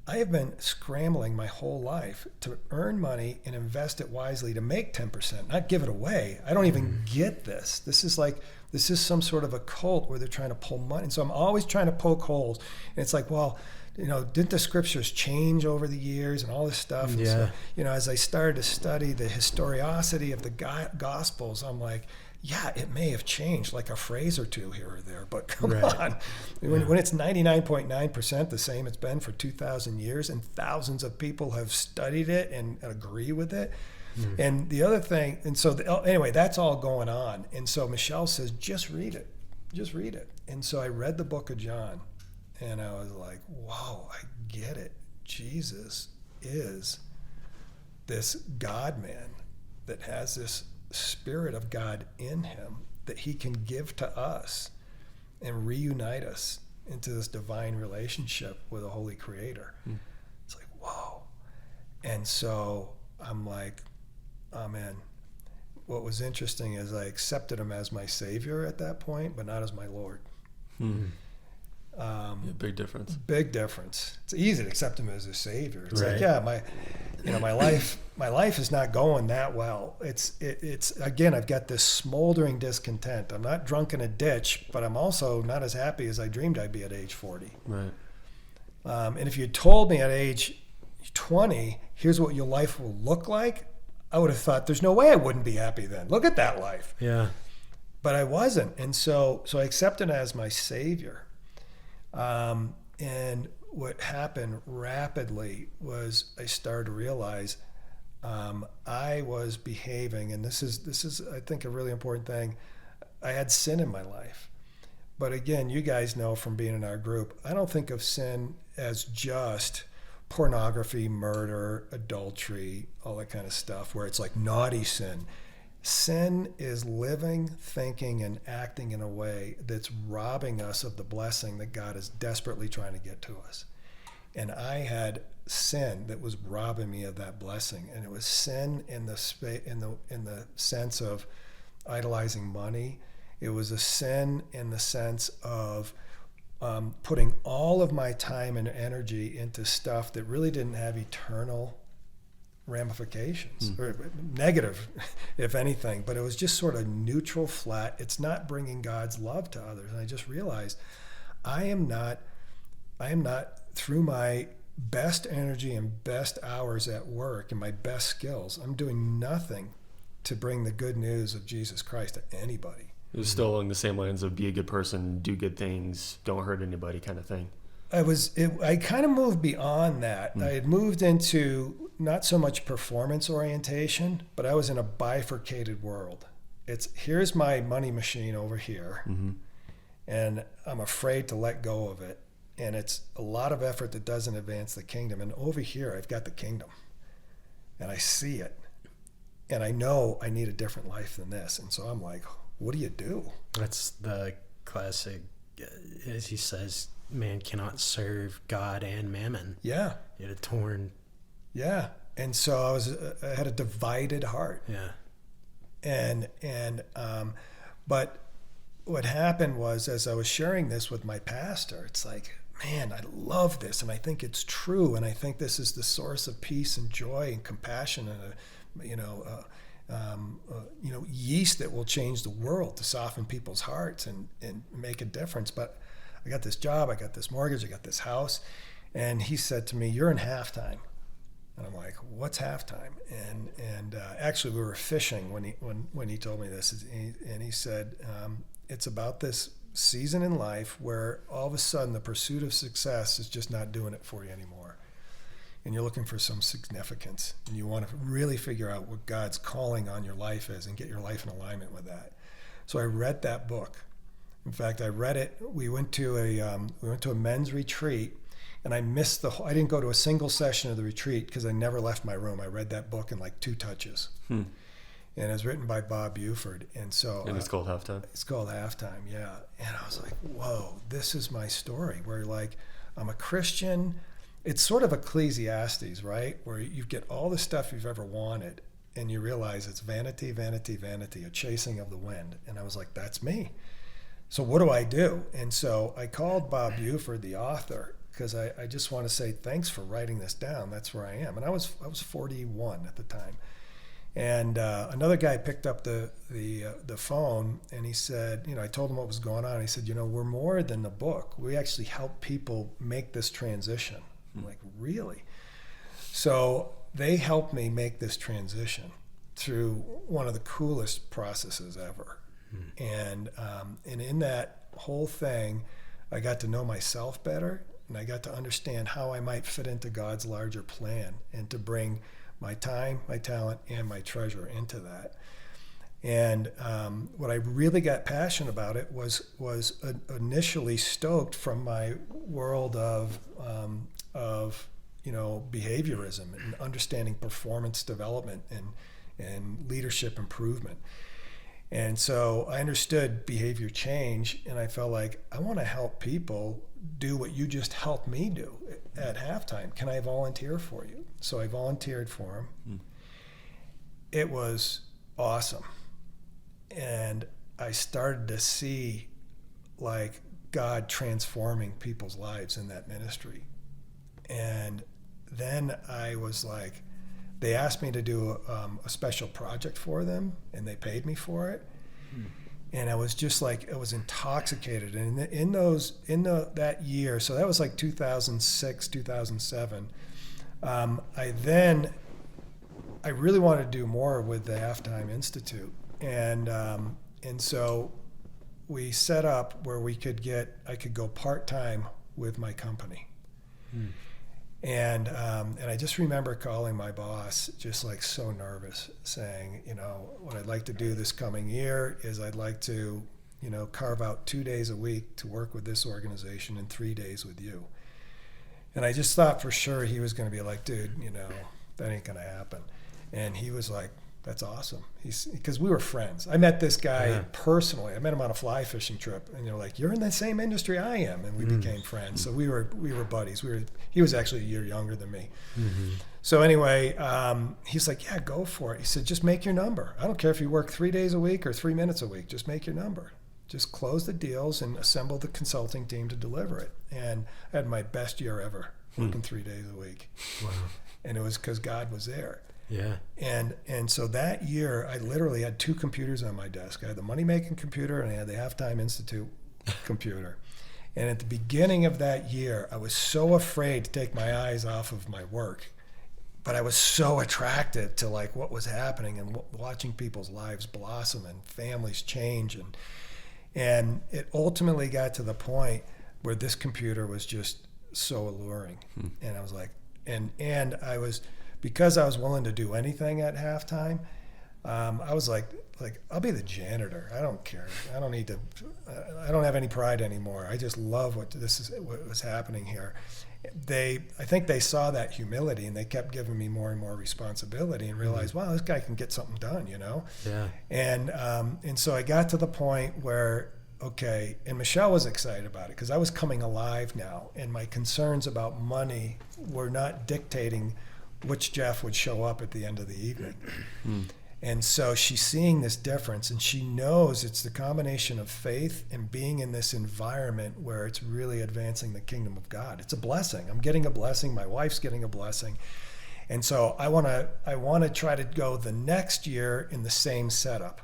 I have been scrambling my whole life to earn money and invest it wisely to make 10%, not give it away. I don't even get this. This is some sort of a cult where they're trying to pull money. And so I'm always trying to poke holes. And it's like, well, didn't the scriptures change over the years and all this stuff? And yeah. So, as I started to study the historicity of the Gospels, I'm like, yeah, it may have changed like a phrase or two here or there, but come on. When it's 99.9% the same it's been for 2,000 years and thousands of people have studied it and agree with it. And the other thing, and so anyway, that's all going on. And so Michelle says, just read it. Just read it. And so I read the book of John and I was like, whoa, I get it. Jesus is this God-man that has this Spirit of God in him that he can give to us and reunite us into this divine relationship with a holy creator. It's like, whoa. And so I'm like, amen. What was interesting is I accepted him as my Savior at that point, but not as my Lord. Big difference. Big difference. It's easy to accept him as a Savior. It's right. like, yeah, my life is not going that well. It's again, I've got this smoldering discontent. I'm not drunk in a ditch, but I'm also not as happy as I dreamed I'd be at age 40. Right. And if you told me at age 20, here's what your life will look like, I would have thought there's no way I wouldn't be happy then. Look at that life. Yeah. But I wasn't. And so I accepted him as my Savior. And what happened rapidly was I started to realize I was behaving, and this is I think a really important thing. I had sin in my life. But again, you guys know from being in our group, I don't think of sin as just pornography, murder, adultery, all that kind of stuff, where it's like naughty sin. Sin is living, thinking, and acting in a way that's robbing us of the blessing that God is desperately trying to get to us. And I had sin that was robbing me of that blessing, and it was sin in the sense of idolizing money. It was a sin in the sense of putting all of my time and energy into stuff that really didn't have eternal ramifications, or negative, if anything. But it was just sort of neutral, flat. It's not bringing God's love to others. And I just realized I am not through my best energy and best hours at work and my best skills, I'm doing nothing to bring the good news of Jesus Christ to anybody. It was still along the same lines of be a good person, do good things, don't hurt anybody kind of thing. I kind of moved beyond that. I had moved into not so much performance orientation, but I was in a bifurcated world. It's here's my money machine over here, and I'm afraid to let go of it. And it's a lot of effort that doesn't advance the kingdom. And over here, I've got the kingdom, and I see it, and I know I need a different life than this. And so I'm like, what do you do? That's the classic, as he says, man cannot serve God and mammon. Yeah. You had a torn. Yeah. And so I had a divided heart. Yeah. But what happened was, as I was sharing this with my pastor, it's like, man, I love this, and I think it's true, and I think this is the source of peace and joy and compassion, and yeast that will change the world to soften people's hearts and make a difference. But I got this job, I got this mortgage, I got this house, and he said to me, "You're in halftime." And I'm like, "What's halftime?" And actually, we were fishing when he told me this, and he said, "It's about this season in life where all of a sudden the pursuit of success is just not doing it for you anymore, and you're looking for some significance, and you want to really figure out what God's calling on your life is and get your life in alignment with that." So I read that book. In fact, I read it. We went to a men's retreat, and I didn't go to a single session of the retreat because I never left my room. I read that book in like 2 touches. And it was written by Bob Buford. And it's called Halftime? It's called Halftime, yeah. And I was like, whoa, this is my story, where like I'm a Christian. It's sort of Ecclesiastes, right? Where you get all the stuff you've ever wanted, and you realize it's vanity, vanity, vanity, a chasing of the wind. And I was like, that's me. So what do I do? And so I called Bob Buford, the author, because I just want to say thanks for writing this down. That's where I am. And I was 41 at the time. And another guy picked up the phone, and he said, I told him what was going on. He said, we're more than the book. We actually help people make this transition. I'm like, really? So they helped me make this transition through one of the coolest processes ever. And in that whole thing, I got to know myself better, and I got to understand how I might fit into God's larger plan and to bring my time, my talent, and my treasure into that. And what I really got passionate about it was initially stoked from my world of behaviorism and understanding performance development and leadership improvement. And so I understood behavior change, and I felt like I want to help people do what you just helped me do at halftime. Can I volunteer for you? So I volunteered for him. It was awesome. And I started to see like God transforming people's lives in that ministry. And then I was like, they asked me to do a special project for them, and they paid me for it. And I was just like, I was intoxicated. And in that year, so that was like 2006, 2007. I really wanted to do more with the Halftime Institute, and so we set up where I could go part-time with my company. And I just remember calling my boss, just like so nervous, saying, what I'd like to do this coming year is I'd like to, carve out 2 days a week to work with this organization and 3 days with you. And I just thought for sure he was going to be like, dude, that ain't going to happen. And he was like, that's awesome. Because we were friends. I met this guy personally. I met him on a fly fishing trip, and you're in the same industry I am, and we became friends. So we were buddies. He was actually a year younger than me. So anyway, he's like, yeah, go for it. He said, just make your number. I don't care if you work 3 days a week or 3 minutes a week. Just make your number. Just close the deals and assemble the consulting team to deliver it. And I had my best year ever, working 3 days a week. Wow. And it was because God was there. Yeah. And so that year, I literally had 2 computers on my desk. I had the money-making computer and I had the Halftime Institute computer. And at the beginning of that year, I was so afraid to take my eyes off of my work. But I was so attracted to what was happening and watching people's lives blossom and families change. And it ultimately got to the point where this computer was just so alluring. And I was like, and I was, because I was willing to do anything at halftime, I was like, I'll be the janitor. I don't care. I don't need to. I don't have any pride anymore. I just love what was happening here. I think they saw that humility, and they kept giving me more and more responsibility, and realized, wow, this guy can get something done, Yeah. And so I got to the point where, okay, and Michelle was excited about it because I was coming alive now, and my concerns about money were not dictating which Jeff would show up at the end of the evening. And so she's seeing this difference, and she knows it's the combination of faith and being in this environment where it's really advancing the kingdom of God. It's a blessing. I'm getting a blessing. My wife's getting a blessing. And so I want to try to go the next year in the same setup.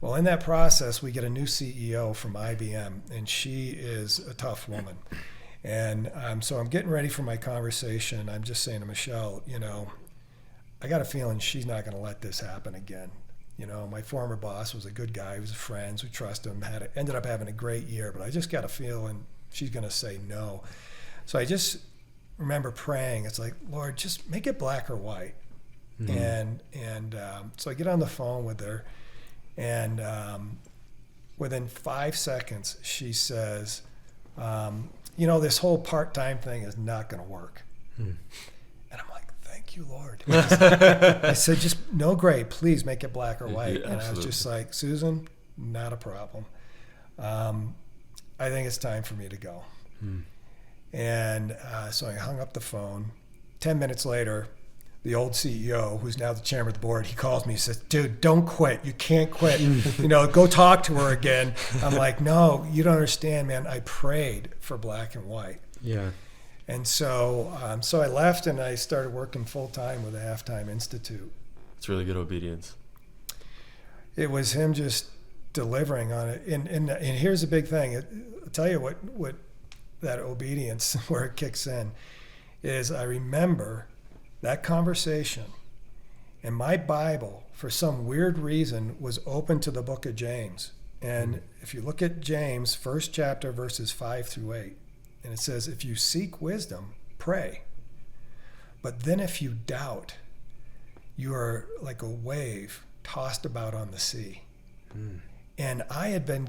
Well, in that process, we get a new CEO from IBM, and she is a tough woman. And so I'm getting ready for my conversation. I'm just saying to Michelle, I got a feeling she's not going to let this happen again. My former boss was a good guy. He was friends. We trust him. Ended up having a great year, but I just got a feeling she's going to say no. So I just remember praying. It's like, Lord, just make it black or white. And so I get on the phone with her, and within 5 seconds, she says, this whole part-time thing is not going to work. And I'm like, thank you, Lord. I said, just no gray, please make it black or white. And I was just like, Susan, not a problem. I think it's time for me to go. And so I hung up the phone. 10 minutes later, the old CEO, who's now the chairman of the board, he calls me. He says, dude, don't quit. You can't quit. Go talk to her again. I'm like, no, you don't understand, man. I prayed for black and white. Yeah. And so I left, and I started working full time with the Halftime Institute. It's really good obedience. It was him just delivering on it. And here's the big thing. I'll tell you what that obedience, where it kicks in, is I remember that conversation, and my Bible, for some weird reason, was open to the book of James. And if you look at James, first chapter, verses 5-8, and it says, if you seek wisdom, pray. But then if you doubt, you are like a wave tossed about on the sea. And I'd been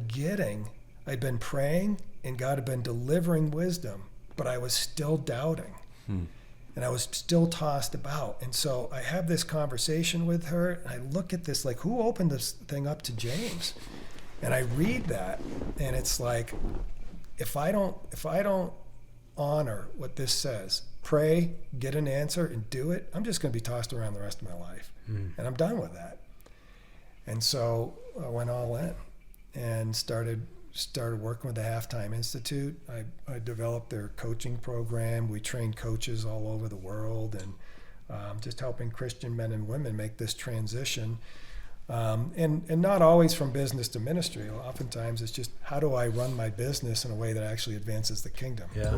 praying, and God had been delivering wisdom, but I was still doubting. And I was still tossed about. And so I have this conversation with her, and I look at this, like, who opened this thing up to James? And I read that, and it's like, if I don't honor what this says, pray, get an answer, and do it, I'm just going to be tossed around the rest of my life. And I'm done with that. And so I went all in and started working with the Halftime Institute. I developed their coaching program. We trained coaches all over the world, and just helping Christian men and women make this transition. And not always from business to ministry. Oftentimes it's just, how do I run my business in a way that actually advances the kingdom? Yeah.